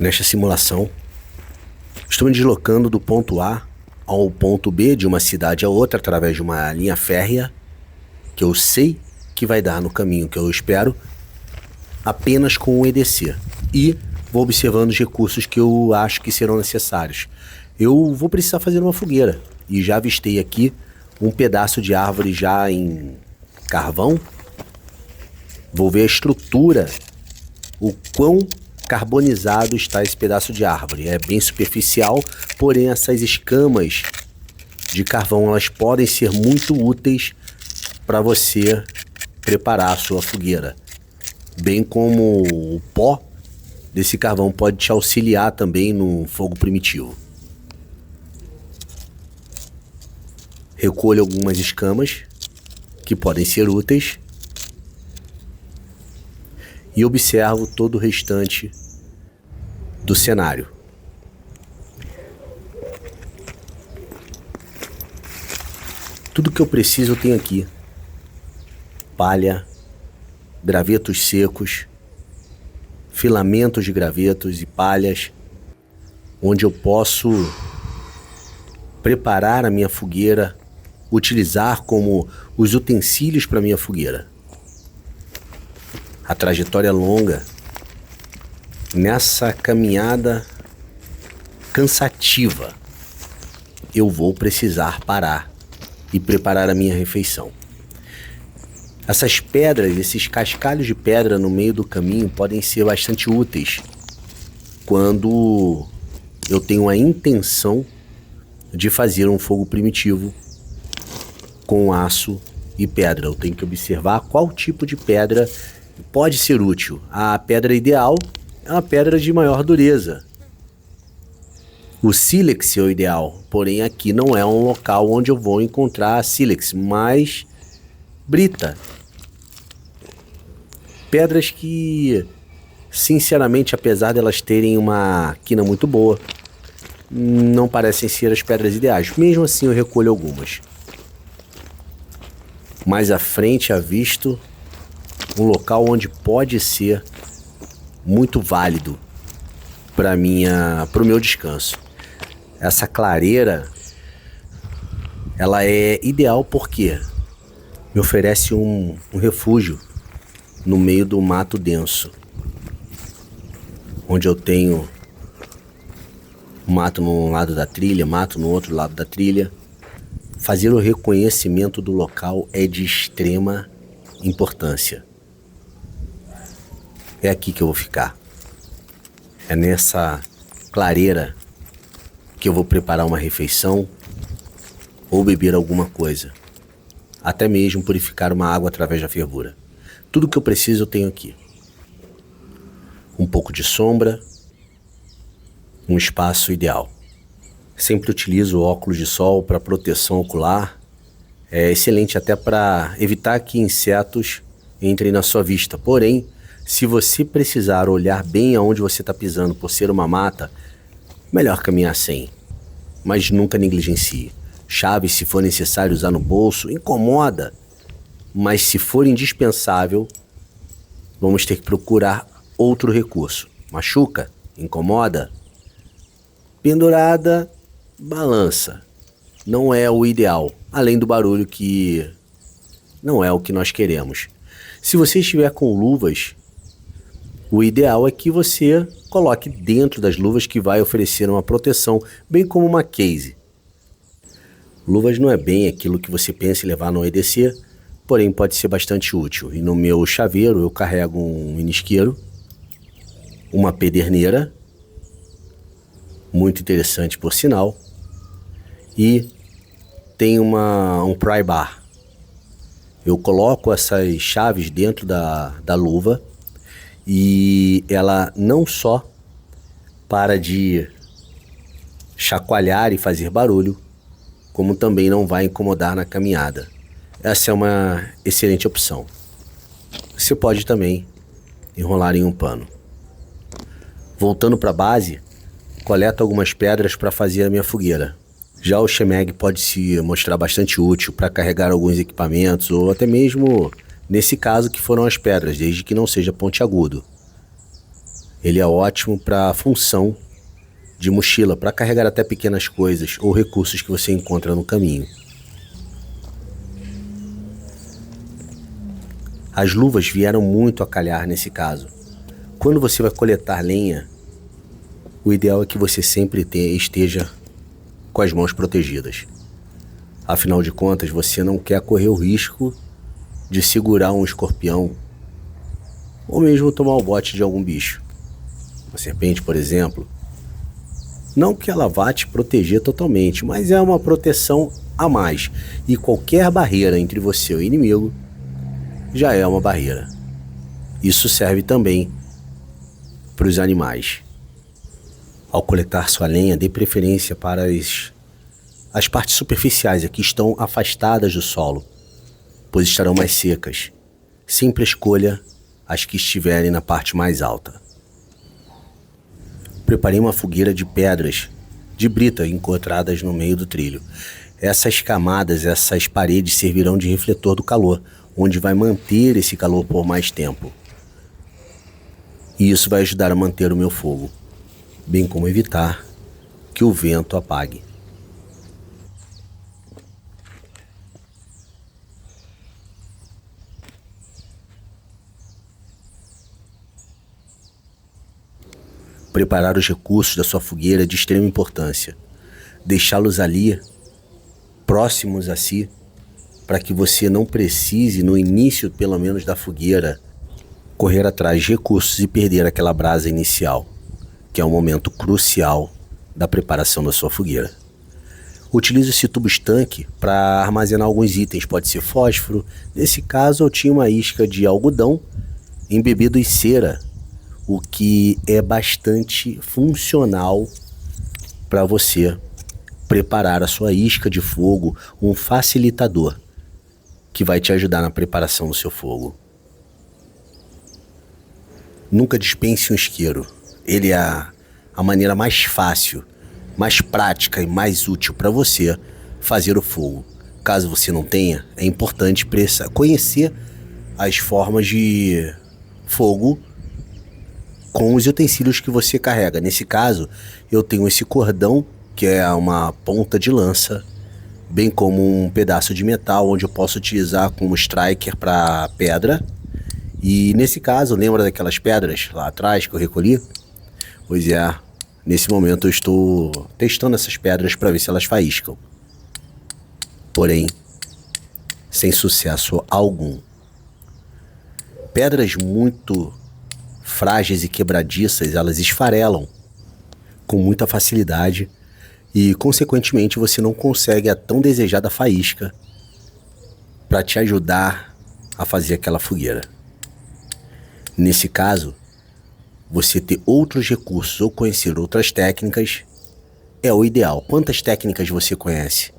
Nesta simulação, estou me deslocando do ponto A ao ponto B de uma cidade a outra através de uma linha férrea que eu sei que vai dar no caminho que eu espero, apenas com o EDC. E vou observando os recursos que eu acho que serão necessários. Eu vou precisar fazer uma fogueira e já avistei aqui um pedaço de árvore já em carvão. Vou ver a estrutura, o quão carbonizado está esse pedaço de árvore. É bem superficial, porém essas escamas de carvão elas podem ser muito úteis para você preparar a sua fogueira. Bem como o pó desse carvão pode te auxiliar também no fogo primitivo. Recolho algumas escamas que podem ser úteis e observo todo o restante do cenário. Tudo que eu preciso eu tenho aqui: palha, gravetos secos, filamentos de gravetos e palhas, onde eu posso preparar a minha fogueira, utilizar como os utensílios para a minha fogueira. A trajetória é longa. Nessa caminhada cansativa, eu vou precisar parar e preparar a minha refeição. Essas pedras, esses cascalhos de pedra no meio do caminho podem ser bastante úteis quando eu tenho a intenção de fazer um fogo primitivo com aço e pedra. Eu tenho que observar qual tipo de pedra pode ser útil. A pedra ideal é uma pedra de maior dureza. O sílex é o ideal, porém aqui não é um local onde eu vou encontrar sílex, mas brita. Pedras que, sinceramente, apesar de elas terem uma quina muito boa, não parecem ser as pedras ideais. Mesmo assim eu recolho algumas. Mais à frente avisto um local onde pode ser muito válido para o meu descanso. Essa clareira, ela é ideal porque me oferece um refúgio no meio do mato denso, onde eu tenho mato num lado da trilha, mato no outro lado da trilha. Fazer o reconhecimento do local é de extrema importância. É aqui que eu vou ficar. É nessa clareira que eu vou preparar uma refeição ou beber alguma coisa. Até mesmo purificar uma água através da fervura. Tudo que eu preciso eu tenho aqui. Um pouco de sombra, um espaço ideal. Sempre utilizo óculos de sol para proteção ocular. É excelente até para evitar que insetos entrem na sua vista. Porém, se você precisar olhar bem aonde você está pisando por ser uma mata, melhor caminhar sem. Mas nunca negligencie. Chaves, se for necessário usar no bolso, incomoda. Mas se for indispensável, vamos ter que procurar outro recurso. Machuca? Incomoda? Pendurada, balança. Não é o ideal, além do barulho que não é o que nós queremos. Se você estiver com luvas, o ideal é que você coloque dentro das luvas que vai oferecer uma proteção, bem como uma case. Luvas não é bem aquilo que você pensa em levar no EDC, porém pode ser bastante útil. E no meu chaveiro eu carrego um isqueiro, uma pederneira, muito interessante por sinal, e tem um pry bar. Eu coloco essas chaves dentro da luva e ela não só para de chacoalhar e fazer barulho, como também não vai incomodar na caminhada. Essa é uma excelente opção. Você pode também enrolar em um pano. Voltando para a base, coleto algumas pedras para fazer a minha fogueira. Já o Shemag pode se mostrar bastante útil para carregar alguns equipamentos ou até mesmo, nesse caso, que foram as pedras, desde que não seja pontiagudo. Ele é ótimo para a função de mochila, para carregar até pequenas coisas ou recursos que você encontra no caminho. As luvas vieram muito a calhar nesse caso. Quando você vai coletar lenha, o ideal é que você sempre esteja com as mãos protegidas. Afinal de contas, você não quer correr o risco de segurar um escorpião ou mesmo tomar o bote de algum bicho. Uma serpente, por exemplo. Não que ela vá te proteger totalmente, mas é uma proteção a mais. E qualquer barreira entre você e o inimigo já é uma barreira. Isso serve também para os animais. Ao coletar sua lenha, dê preferência para as partes superficiais que estão afastadas do solo, pois estarão mais secas. Sempre escolha as que estiverem na parte mais alta. Preparei uma fogueira de pedras de brita encontradas no meio do trilho. Essas camadas, essas paredes servirão de refletor do calor, onde vai manter esse calor por mais tempo. E isso vai ajudar a manter o meu fogo, bem como evitar que o vento apague. Preparar os recursos da sua fogueira é de extrema importância. Deixá-los ali, próximos a si, para que você não precise, no início pelo menos da fogueira, correr atrás de recursos e perder aquela brasa inicial, que é um momento crucial da preparação da sua fogueira. Utilize esse tubo estanque para armazenar alguns itens, pode ser fósforo. Nesse caso eu tinha uma isca de algodão embebido em cera, o que é bastante funcional para você preparar a sua isca de fogo, um facilitador que vai te ajudar na preparação do seu fogo. Nunca dispense um isqueiro. Ele é a maneira mais fácil, mais prática e mais útil para você fazer o fogo. Caso você não tenha, é importante conhecer as formas de fogo com os utensílios que você carrega. Nesse caso, eu tenho esse cordão, que é uma ponta de lança, bem como um pedaço de metal, onde eu posso utilizar como striker para pedra. E nesse caso, lembra daquelas pedras lá atrás que eu recolhi? Pois é, nesse momento eu estou testando essas pedras para ver se elas faíscam. Porém, sem sucesso algum. Pedras muito frágeis e quebradiças, elas esfarelam com muita facilidade e, consequentemente, você não consegue a tão desejada faísca para te ajudar a fazer aquela fogueira. Nesse caso, você ter outros recursos ou conhecer outras técnicas é o ideal. Quantas técnicas você conhece?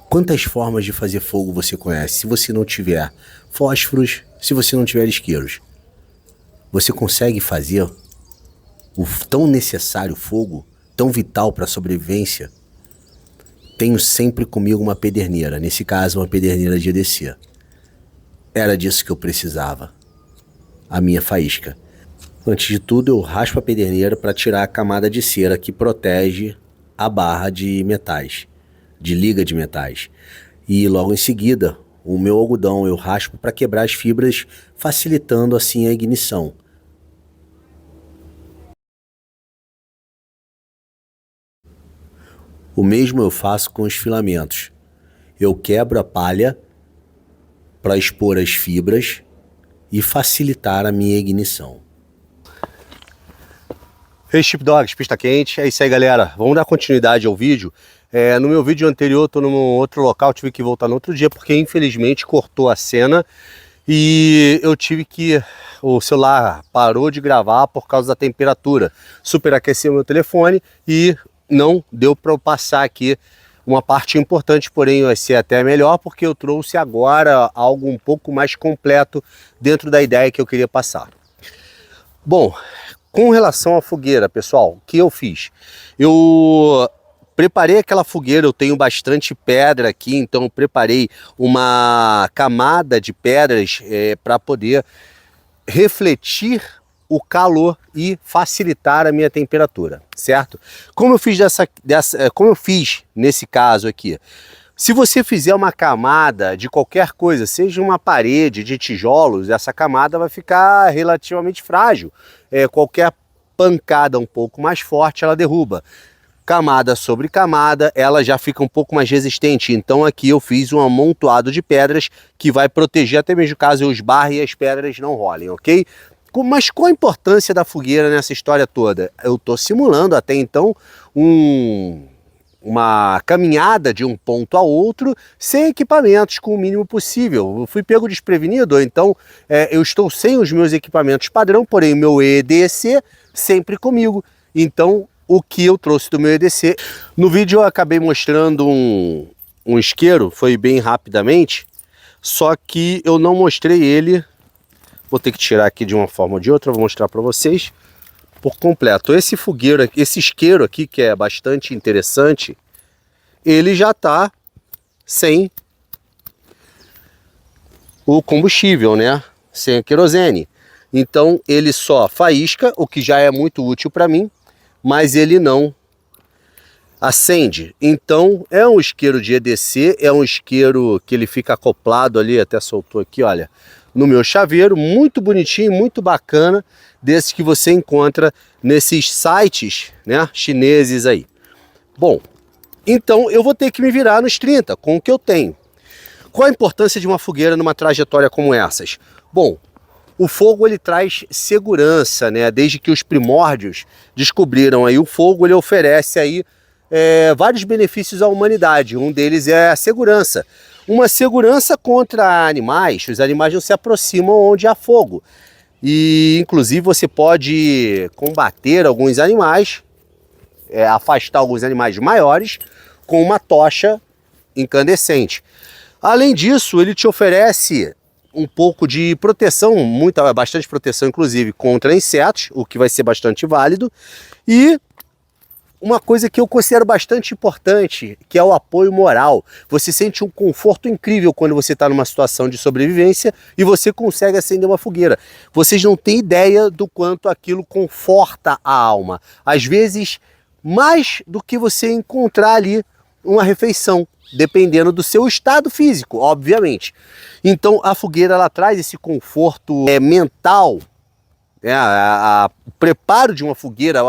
Quantas formas de fazer fogo você conhece? Se você não tiver fósforos, se você não tiver isqueiros, você consegue fazer o tão necessário fogo, tão vital para a sobrevivência? Tenho sempre comigo uma pederneira, nesse caso uma pederneira de EDC. Era disso que eu precisava, a minha faísca. Antes de tudo, eu raspo a pederneira para tirar a camada de cera que protege a barra de metais, de liga de metais. E logo em seguida, o meu algodão eu raspo para quebrar as fibras, facilitando assim a ignição. O mesmo eu faço com os filamentos. Eu quebro a palha para expor as fibras e facilitar a minha ignição. Hey Sheepdogs, pista quente, é isso aí galera, vamos dar continuidade ao vídeo. No meu vídeo anterior, estou num outro local, tive que voltar no outro dia porque infelizmente cortou a cena e eu tive que, o celular parou de gravar por causa da temperatura, superaqueceu meu telefone e não deu para eu passar aqui uma parte importante, porém vai ser até melhor porque eu trouxe agora algo um pouco mais completo dentro da ideia que eu queria passar. Bom, com relação à fogueira, pessoal, o que eu fiz? Eu preparei aquela fogueira, eu tenho bastante pedra aqui, então eu preparei uma camada de pedras para poder refletir o calor e facilitar a minha temperatura, certo? Como eu fiz nesse caso aqui, se você fizer uma camada de qualquer coisa, seja uma parede de tijolos, essa camada vai ficar relativamente frágil. Qualquer pancada um pouco mais forte, ela derruba. Camada sobre camada, ela já fica um pouco mais resistente. Então aqui eu fiz um amontoado de pedras que vai proteger até mesmo caso eu esbarre e as pedras não rolem, ok? Mas qual a importância da fogueira nessa história toda? Eu estou simulando até então uma caminhada de um ponto a outro sem equipamentos, com o mínimo possível. Eu fui pego desprevenido, então eu estou sem os meus equipamentos padrão, porém o meu EDC sempre comigo. Então o que eu trouxe do meu EDC, no vídeo eu acabei mostrando um isqueiro, foi bem rapidamente, só que eu não mostrei ele. Vou ter que tirar aqui de uma forma ou de outra, vou mostrar para vocês por completo. Esse fogueiro, esse isqueiro aqui, que é bastante interessante, ele já está sem o combustível, né? Sem a querosene. Então ele só faísca, o que já é muito útil para mim, mas ele não acende. Então é um isqueiro de EDC, é um isqueiro que ele fica acoplado ali, até soltou aqui, olha, no meu chaveiro, muito bonitinho, muito bacana, desses que você encontra nesses sites, né, chineses aí. Bom, então eu vou ter que me virar nos 30 com o que eu tenho. Qual a importância de uma fogueira numa trajetória como essas? Bom, o fogo ele traz segurança, né? Desde que os primórdios descobriram aí o fogo, ele oferece aí vários benefícios à humanidade. Um deles é a segurança. Uma segurança contra animais. Os animais não se aproximam onde há fogo. E inclusive você pode combater alguns animais, afastar alguns animais maiores com uma tocha incandescente. Além disso, ele te oferece um pouco de proteção, bastante proteção inclusive contra insetos, o que vai ser bastante válido. E uma coisa que eu considero bastante importante, que é o apoio moral. Você sente um conforto incrível quando você está numa situação de sobrevivência e você consegue acender uma fogueira. Vocês não têm ideia do quanto aquilo conforta a alma. Às vezes, mais do que você encontrar ali uma refeição, dependendo do seu estado físico, obviamente. Então a fogueira ela traz esse conforto mental. O preparo de uma fogueira,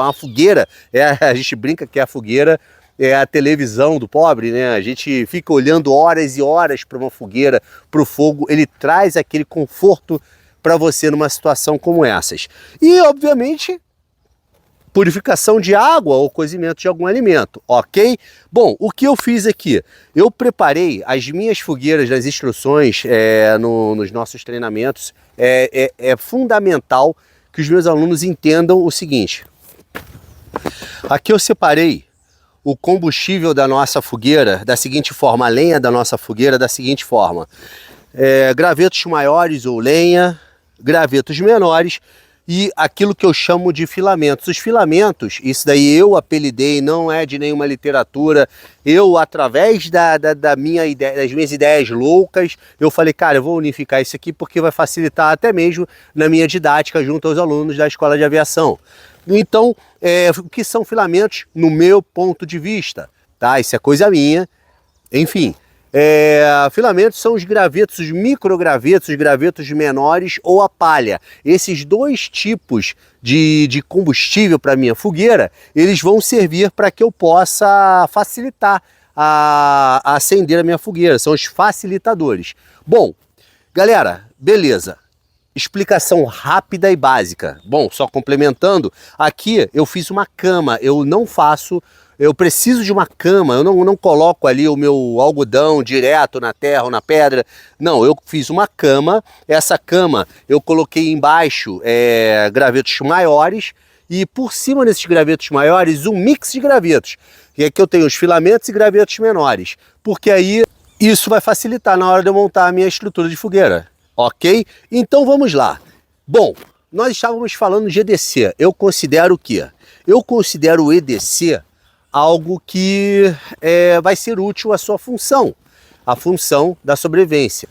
a gente brinca que a fogueira é a televisão do pobre, né? A gente fica olhando horas e horas para uma fogueira, para o fogo, ele traz aquele conforto para você numa situação como essas. E, obviamente, purificação de água ou cozimento de algum alimento, ok? Bom, o que eu fiz aqui? Eu preparei as minhas fogueiras nas instruções, nos nossos treinamentos. É fundamental que os meus alunos entendam o seguinte. Aqui eu separei o combustível da nossa fogueira da seguinte forma, a lenha da nossa fogueira da seguinte forma. Gravetos maiores ou lenha, gravetos menores e aquilo que eu chamo de filamentos. Os filamentos, isso daí eu apelidei, não é de nenhuma literatura. Eu, através das minhas ideias loucas, eu falei, cara, eu vou unificar isso aqui porque vai facilitar até mesmo na minha didática junto aos alunos da Escola de Aviação. Então, o que são filamentos no meu ponto de vista? Tá? Isso é coisa minha. Enfim, filamentos são os gravetos, os microgravetos, os gravetos menores ou a palha. Esses dois tipos de combustível para minha fogueira, eles vão servir para que eu possa facilitar a acender a minha fogueira. São os facilitadores. Bom, galera, beleza. Explicação rápida e básica. Bom, só complementando, aqui eu fiz uma cama, eu preciso de uma cama, eu não coloco ali o meu algodão direto na terra ou na pedra. Não, eu fiz uma cama, essa cama eu coloquei embaixo gravetos maiores e por cima desses gravetos maiores um mix de gravetos. E aqui eu tenho os filamentos e gravetos menores, porque aí isso vai facilitar na hora de eu montar a minha estrutura de fogueira. Ok? Então vamos lá. Bom, nós estávamos falando de EDC. Eu considero o quê? Eu considero o EDC algo que vai ser útil à sua função, a função da sobrevivência.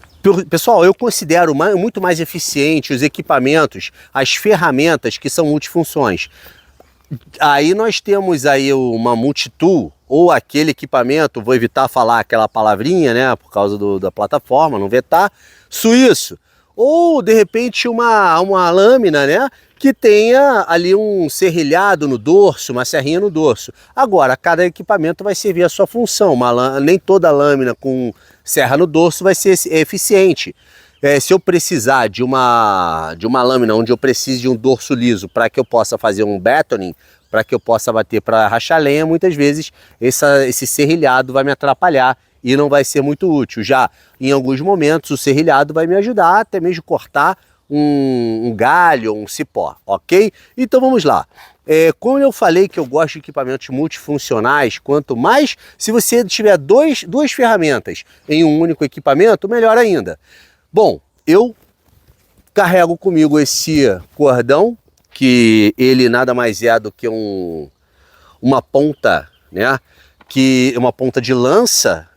Pessoal, eu considero muito mais eficiente os equipamentos, as ferramentas que são multifunções. Aí nós temos aí uma multitool, ou aquele equipamento, vou evitar falar aquela palavrinha, né, por causa da plataforma, não vetar, suíço. Ou, de repente, uma lâmina, né, que tenha ali um serrilhado no dorso, uma serrinha no dorso. Agora, cada equipamento vai servir a sua função. Nem toda lâmina com serra no dorso vai ser eficiente. Se eu precisar de uma lâmina onde eu precise de um dorso liso para que eu possa fazer um batoning, para que eu possa bater para rachar lenha, muitas vezes esse serrilhado vai me atrapalhar e não vai ser muito útil. Já em alguns momentos o serrilhado vai me ajudar até mesmo cortar um galho, um cipó, ok? Então vamos lá. Como eu falei que eu gosto de equipamentos multifuncionais, quanto mais, se você tiver duas ferramentas em um único equipamento, melhor ainda. Bom, eu carrego comigo esse cordão, que ele nada mais é do que uma ponta, né? Uma ponta de lança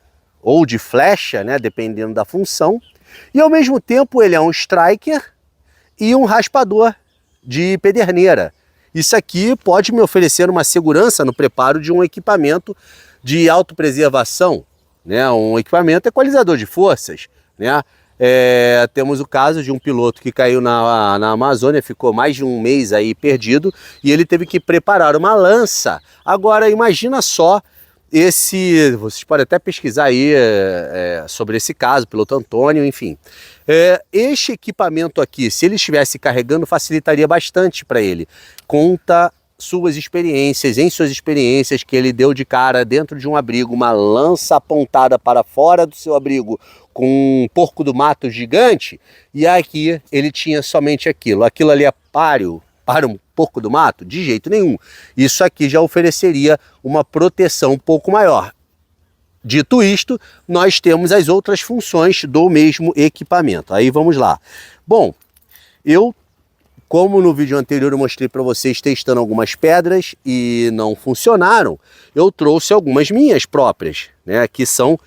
ou de flecha, né? Dependendo da função. E ao mesmo tempo ele é um striker e um raspador de pederneira. Isso aqui pode me oferecer uma segurança no preparo de um equipamento de autopreservação, né? Um equipamento equalizador de forças, né? Temos o caso de um piloto que caiu na Amazônia, ficou mais de um mês aí perdido e ele teve que preparar uma lança. Agora imagina só vocês podem até pesquisar aí sobre esse caso, piloto Antônio, enfim. Este equipamento aqui, se ele estivesse carregando, facilitaria bastante para ele. Conta em suas experiências que ele deu de cara dentro de um abrigo, uma lança apontada para fora do seu abrigo com um porco do mato gigante, e aqui ele tinha somente aquilo ali é páreo para um porco do mato? De jeito nenhum. Isso aqui já ofereceria uma proteção um pouco maior. Dito isto, nós temos as outras funções do mesmo equipamento. Aí vamos lá. Bom, como no vídeo anterior eu mostrei para vocês testando algumas pedras e não funcionaram, eu trouxe algumas minhas próprias, né, que são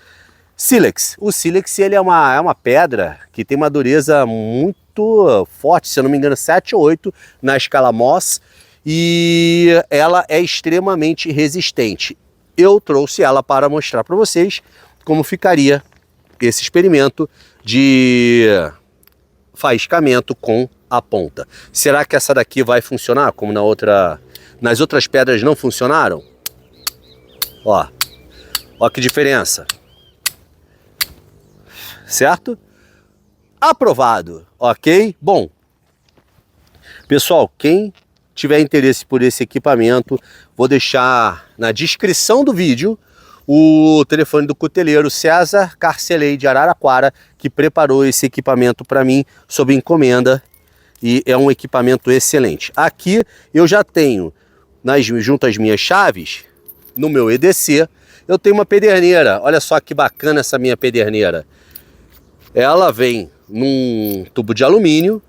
sílex. O sílex ele é uma pedra que tem uma dureza muito forte, se eu não me engano 7 ou 8 na escala Mohs, e ela é extremamente resistente. Eu trouxe ela para mostrar para vocês como ficaria esse experimento de faiscamento com a ponta. Será que essa daqui vai funcionar como nas outras pedras não funcionaram? Ó que diferença. Certo? Aprovado, ok? Bom, pessoal, quem tiver interesse por esse equipamento, vou deixar na descrição do vídeo o telefone do cuteleiro César Carcelei de Araraquara, que preparou esse equipamento para mim sob encomenda, e é um equipamento excelente. Aqui eu já tenho, junto às minhas chaves, no meu EDC, eu tenho uma pederneira. Olha só que bacana essa minha pederneira. Ela vem num tubo de alumínio,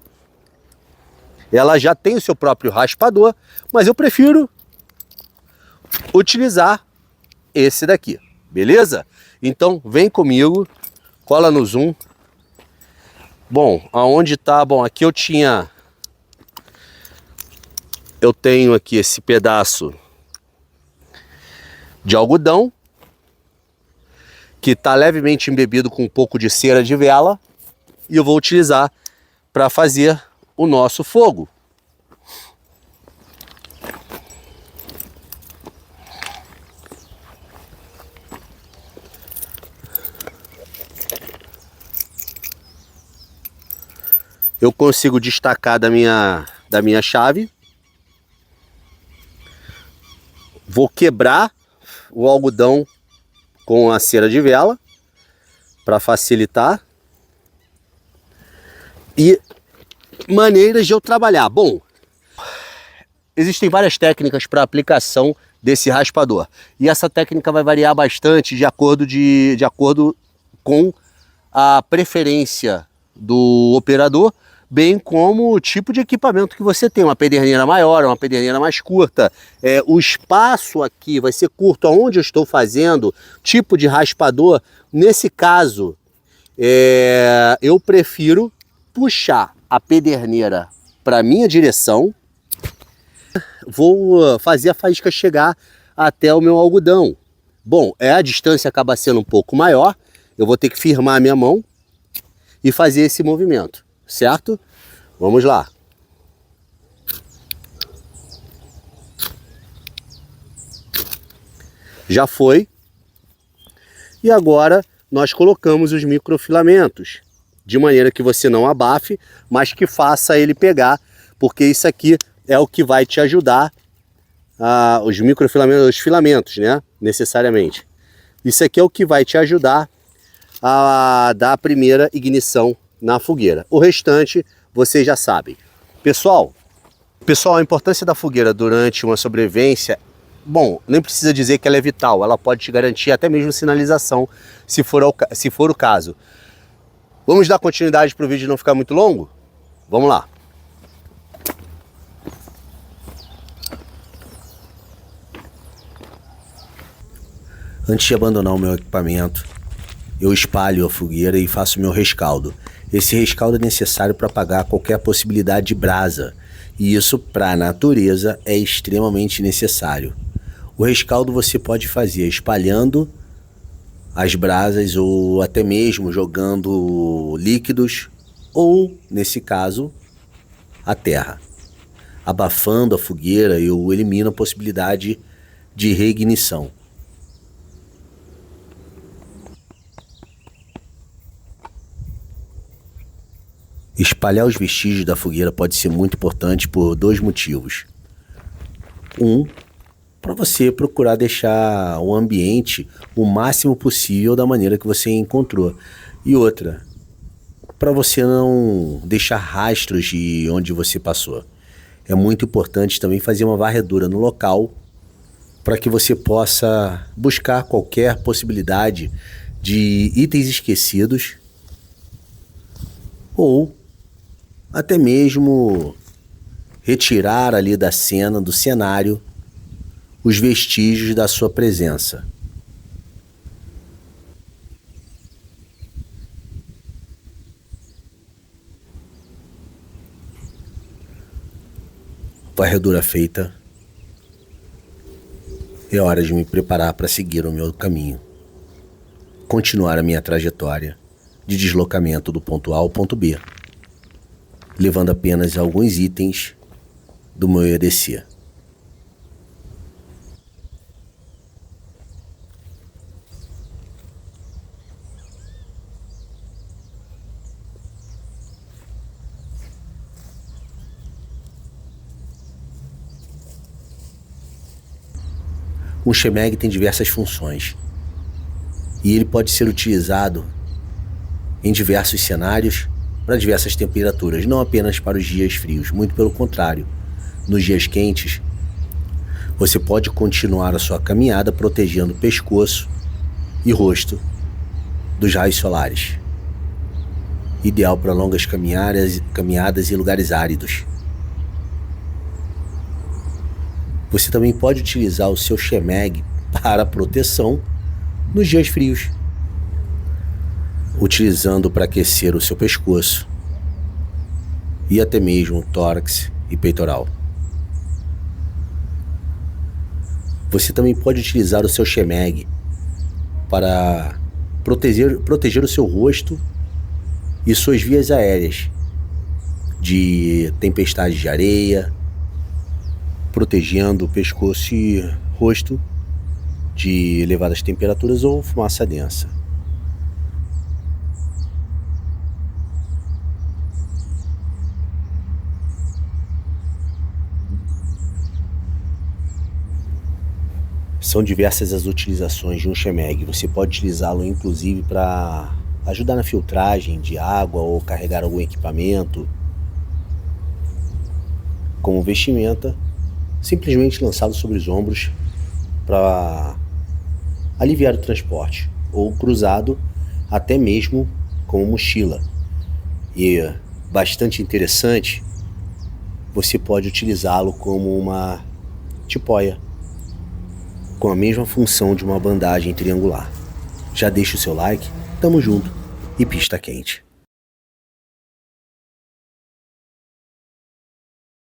ela já tem o seu próprio raspador, mas eu prefiro utilizar esse daqui, beleza? Então vem comigo, cola no zoom. Bom, aonde tá? Bom, aqui eu tenho aqui esse pedaço de algodão que está levemente embebido com um pouco de cera de vela, e eu vou utilizar para fazer o nosso fogo. Eu consigo destacar da minha chave. Vou quebrar o algodão com a cera de vela para facilitar. E maneiras de eu trabalhar. Bom, existem várias técnicas para aplicação desse raspador. E essa técnica vai variar bastante de acordo com a preferência do operador, bem como o tipo de equipamento que você tem, uma pederneira maior, uma pederneira mais curta, o espaço aqui vai ser curto, aonde eu estou fazendo, tipo de raspador. Nesse caso, eu prefiro puxar a pederneira para minha direção. Vou fazer a faísca chegar até o meu algodão. Bom, a distância acaba sendo um pouco maior. Eu vou ter que firmar a minha mão e fazer esse movimento, certo? Vamos lá. Já foi. E agora nós colocamos os microfilamentos, de maneira que você não abafe, mas que faça ele pegar, porque isso aqui é o que vai te ajudar, os microfilamentos, os filamentos, né? Necessariamente. Isso aqui é o que vai te ajudar a dar a primeira ignição na fogueira. O restante vocês já sabem. Pessoal, a importância da fogueira durante uma sobrevivência, bom, nem precisa dizer que ela é vital, ela pode te garantir até mesmo sinalização, se for o caso. Vamos dar continuidade para o vídeo não ficar muito longo? Vamos lá. Antes de abandonar o meu equipamento, eu espalho a fogueira e faço meu rescaldo. Esse rescaldo é necessário para apagar qualquer possibilidade de brasa, e isso para a natureza é extremamente necessário. O rescaldo você pode fazer espalhando as brasas ou até mesmo jogando líquidos ou, nesse caso, a terra. Abafando a fogueira, eu elimino a possibilidade de reignição. Espalhar os vestígios da fogueira pode ser muito importante por dois motivos. Para você procurar deixar o ambiente o máximo possível da maneira que você encontrou. E outra, para você não deixar rastros de onde você passou. É muito importante também fazer uma varredura no local para que você possa buscar qualquer possibilidade de itens esquecidos ou até mesmo retirar ali da cena, do cenário, os vestígios da sua presença. Varredura feita, é hora de me preparar para seguir o meu caminho, continuar a minha trajetória de deslocamento do ponto A ao ponto B, levando apenas alguns itens do meu EDC. Um Shemag tem diversas funções e ele pode ser utilizado em diversos cenários para diversas temperaturas, não apenas para os dias frios, muito pelo contrário. Nos dias quentes, você pode continuar a sua caminhada protegendo o pescoço e rosto dos raios solares. Ideal para longas caminhadas em lugares áridos. Você também pode utilizar o seu Shemag para proteção nos dias frios, utilizando para aquecer o seu pescoço e até mesmo tórax e peitoral. Você também pode utilizar o seu Shemag para proteger o seu rosto e suas vias aéreas de tempestades de areia, protegendo o pescoço e rosto de elevadas temperaturas ou fumaça densa. São diversas as utilizações de um Shemag. Você pode utilizá-lo inclusive para ajudar na filtragem de água ou carregar algum equipamento. Como vestimenta, simplesmente lançado sobre os ombros para aliviar o transporte, ou cruzado até mesmo como mochila. E bastante interessante, você pode utilizá-lo como uma tipóia, com a mesma função de uma bandagem triangular. Já deixa o seu like, tamo junto e pista quente.